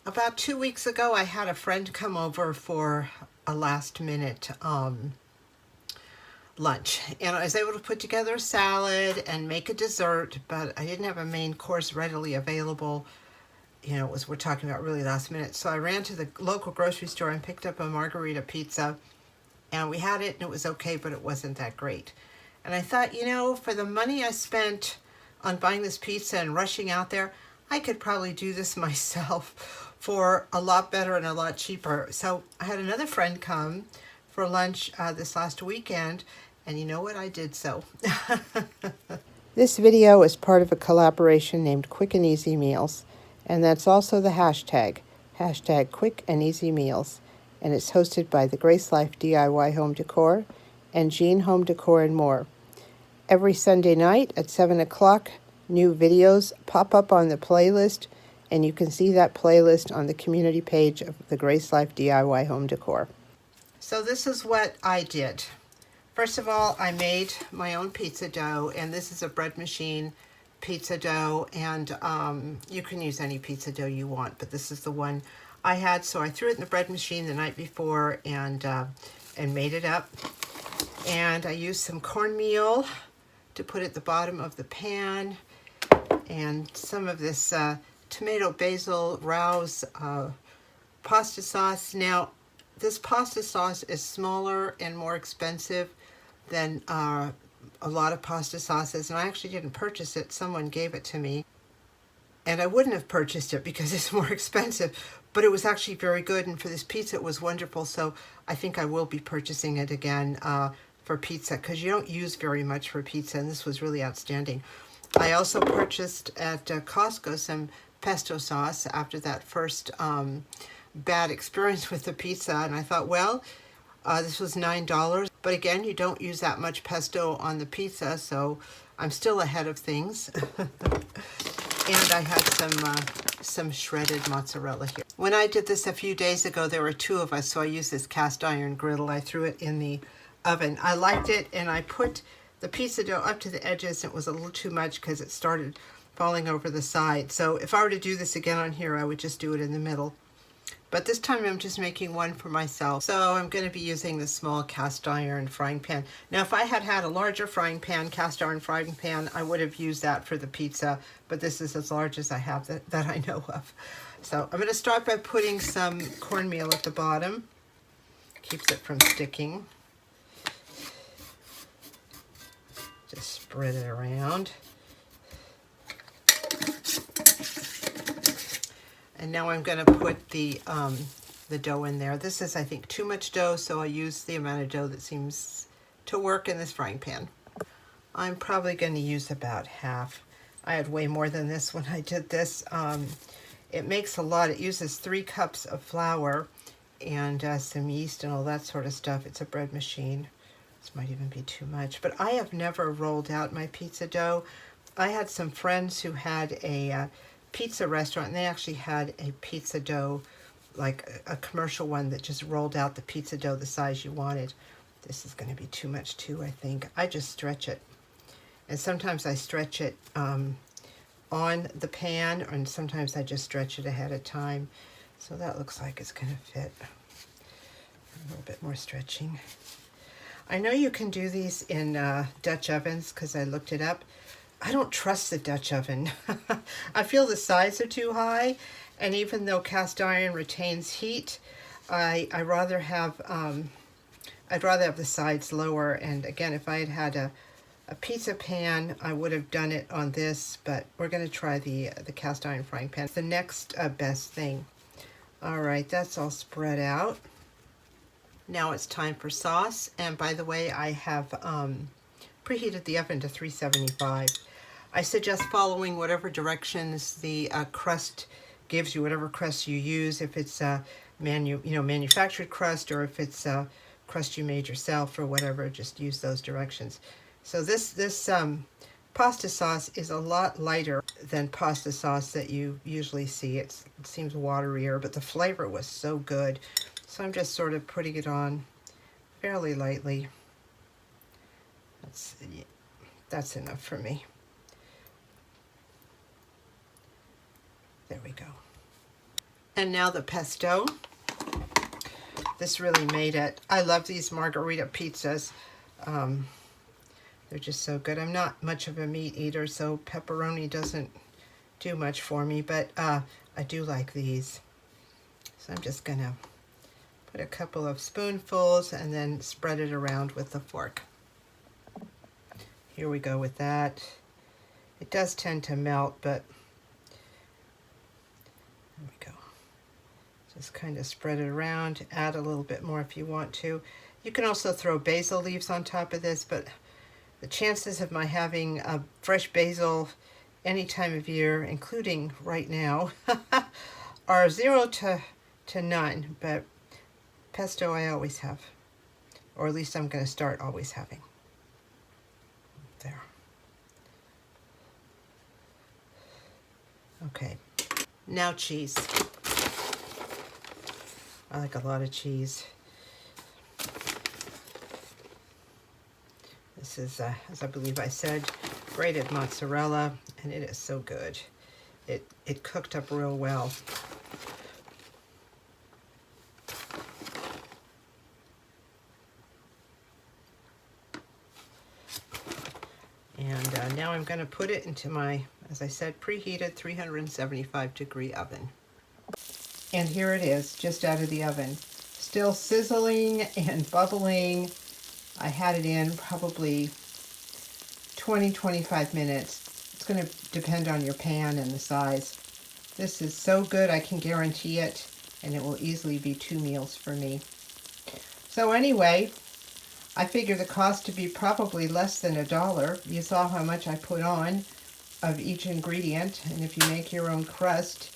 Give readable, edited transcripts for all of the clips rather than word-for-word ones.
About 2 weeks ago, I had a friend come over for a last minute lunch, and I was able to put together a salad and make a dessert, but I didn't have a main course readily available. We're talking about really last minute. So I ran to the local grocery store and picked up a Margherita Pizza, and we had it and it was okay, but it wasn't that great. And I thought, for the money I spent on buying this pizza and rushing out there, I could probably do this myself for a lot better and a lot cheaper. So I had another friend come for lunch this last weekend, and you know what? I did so. This video is part of a collaboration named Quick and Easy Meals, and that's also the hashtag Quick and Easy Meals, and it's hosted by the Grace Life DIY Home Decor and Jean Home Decor and more. Every Sunday night at 7 o'clock, new videos pop up on the playlist, and you can see that playlist on the community page of the Grace Life DIY Home Decor. So this is what I did. First of all, I made my own pizza dough, and this is a bread machine pizza dough, and you can use any pizza dough you want, but this is the one I had, so I threw it in the bread machine the night before and made it up. And I used some cornmeal to put at the bottom of the pan, and some of this tomato basil Rouse pasta sauce. Now, this pasta sauce is smaller and more expensive than a lot of pasta sauces, and I actually didn't purchase it. Someone gave it to me, and I wouldn't have purchased it because it's more expensive, but it was actually very good, and for this pizza it was wonderful, so I think I will be purchasing it again for pizza, because you don't use very much for pizza, and this was really outstanding. I also purchased at Costco some pesto sauce after that first bad experience with the pizza, and I thought, well, this was $9, but again, you don't use that much pesto on the pizza, so I'm still ahead of things. And I had some shredded mozzarella here. When I did this a few days ago, there were two of us, so I used this cast iron griddle. I threw it in the oven. I liked it, and I put the pizza dough up to the edges. It was a little too much because it started falling over the side. So if I were to do this again on here, I would just do it in the middle. But this time I'm just making one for myself. So I'm going to be using the small cast iron frying pan. Now, if I had had a larger frying pan, cast iron frying pan, I would have used that for the pizza. But this is as large as I have that I know of. So I'm going to start by putting some cornmeal at the bottom. Keeps it from sticking. Just spread it around. And now I'm going to put the dough in there. This is, I think, too much dough, so I'll use the amount of dough that seems to work in this frying pan. I'm probably going to use about half. I had way more than this when I did this. It makes a lot. It uses 3 cups of flour and some yeast and all that sort of stuff. It's a bread machine. This might even be too much. But I have never rolled out my pizza dough. I had some friends who had a pizza restaurant, and they actually had a pizza dough, like a commercial one that just rolled out the pizza dough the size you wanted. This is going to be too much too, I think. I just stretch it. And sometimes I stretch it on the pan, and sometimes I just stretch it ahead of time. So that looks like it's going to fit. A little bit more stretching. I know you can do these in Dutch ovens because I looked it up. I don't trust the Dutch oven. I feel the sides are too high, and even though cast iron retains heat, I'd rather have the sides lower. And again, if I had had a pizza pan, I would have done it on this, but we're going to try the cast iron frying pan. It's the next best thing. All right, that's all spread out. Now it's time for sauce, and by the way, I have preheated the oven to 375. I suggest following whatever directions the crust gives you, whatever crust you use. If it's manufactured crust, or if it's crust you made yourself or whatever, just use those directions. So this pasta sauce is a lot lighter than pasta sauce that you usually see. It seems waterier, but the flavor was so good. So I'm just sort of putting it on fairly lightly. That's enough for me. There we go. And now the pesto. This really made it. I love these Margherita pizzas. They're just so good. I'm not much of a meat eater, so pepperoni doesn't do much for me, but I do like these. So I'm just gonna put a couple of spoonfuls and then spread it around with the fork. Here we go with that. It does tend to melt, but there we go. Just kind of spread it around, add a little bit more if you want to. You can also throw basil leaves on top of this, but the chances of my having a fresh basil any time of year, including right now, are 0 to none, but pesto I always have, or at least I'm going to start always having. There. Okay, now cheese. I like a lot of cheese. This is, as I believe I said, grated mozzarella, and it is so good. It cooked up real well. And now I'm going to put it into my, as I said, preheated 375-degree oven. And here it is, just out of the oven. Still sizzling and bubbling. I had it in probably 20-25 minutes. It's going to depend on your pan and the size. This is so good, I can guarantee it, and it will easily be 2 meals for me. So anyway, I figure the cost to be probably less than $1. You saw how much I put on of each ingredient, and if you make your own crust,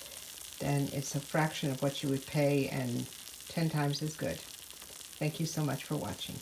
then it's a fraction of what you would pay and 10 times as good. Thank you so much for watching.